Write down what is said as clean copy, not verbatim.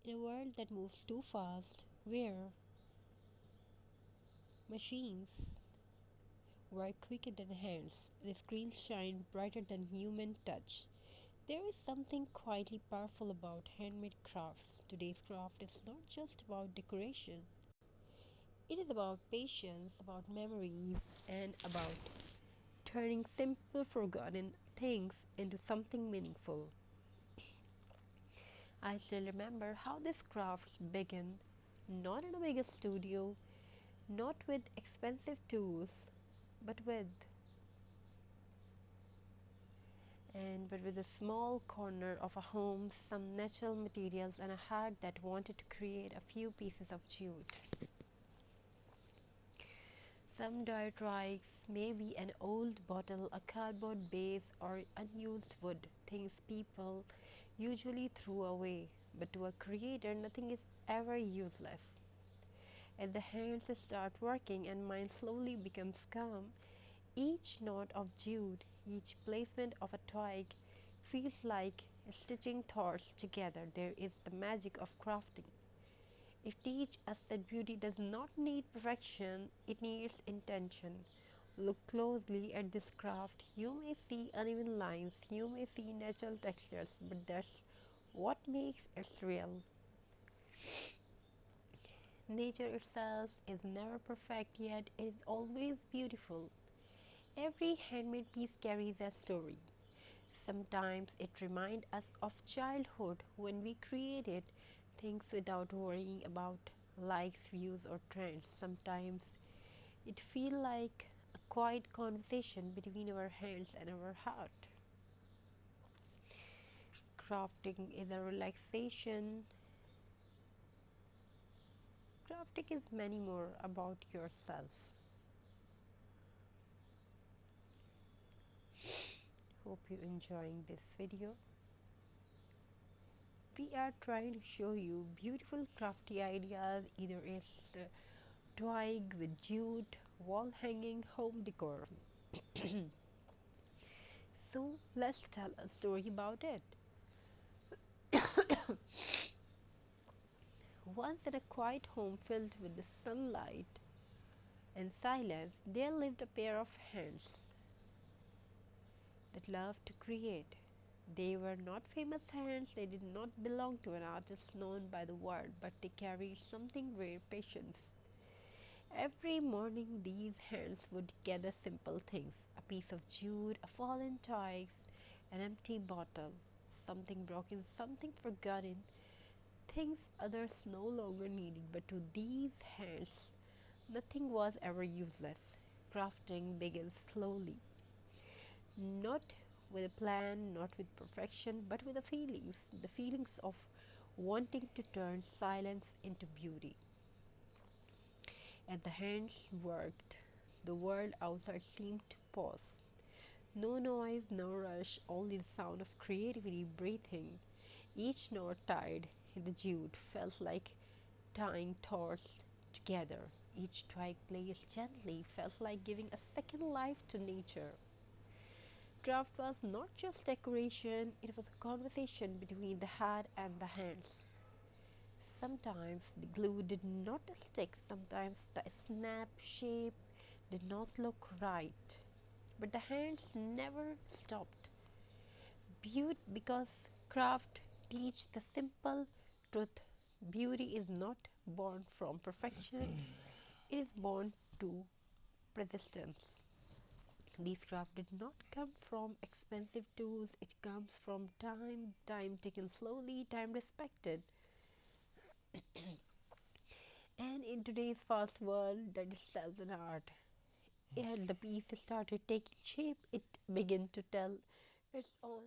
In a world that moves too fast, where machines work quicker than hands and screens shine brighter than human touch, there is something quietly powerful about handmade crafts. Today's craft is not just about decoration, it is about patience, about memories, and about turning simple, forgotten things into something meaningful. I still remember how this craft began, not in a big studio, not with expensive tools, but with a small corner of a home, some natural materials, and a heart that wanted to create a few pieces of jute. Some dirt rags, maybe an old bottle, a cardboard base, or unused wood, things people usually throw away. But to a creator, nothing is ever useless. As the hands start working and mind slowly becomes calm, each knot of jute, each placement of a twig feels like stitching thoughts together. There is the magic of crafting. It teaches us that beauty does not need perfection, it needs intention. Look closely at this craft. You may see uneven lines, you may see natural textures, but that's what makes it real. Nature itself is never perfect, yet it is always beautiful. Every handmade piece carries a story. Sometimes it reminds us of childhood when we created things without worrying about likes, views, or trends. Sometimes it feels like a quiet conversation between our hands and our heart. Crafting is a relaxation. Crafting is many more about yourself. Hope you're enjoying this video. We are trying to show you beautiful crafty ideas, either it's twig with jute, wall hanging, home decor. So let's tell a story about it. Once in a quiet home filled with the sunlight and silence, there lived a pair of hands that loved to create. They were not famous hands, they did not belong to an artist known by the world, but they carried something rare: patience. Every morning these hands would gather simple things: a piece of jute, a fallen twig, an empty bottle, something broken, something forgotten, things others no longer needed. But to these hands nothing was ever useless. Crafting began slowly, not with a plan, not with perfection, but with the feelings of wanting to turn silence into beauty. As the hands worked, the world outside seemed to pause. No noise, no rush, only the sound of creativity breathing. Each knot tied in the jute felt like tying thoughts together. Each twig placed gently felt like giving a second life to nature. Craft was not just decoration, it was a conversation between the heart and the hands. Sometimes the glue did not stick, sometimes the snap shape did not look right. But the hands never stopped. Because craft teach the simple truth: beauty is not born from perfection, it is born to persistence. These craft did not come from expensive tools, it comes from time taken slowly, time respected. And in today's fast world that is self and art, as the piece started taking shape, it began to tell its own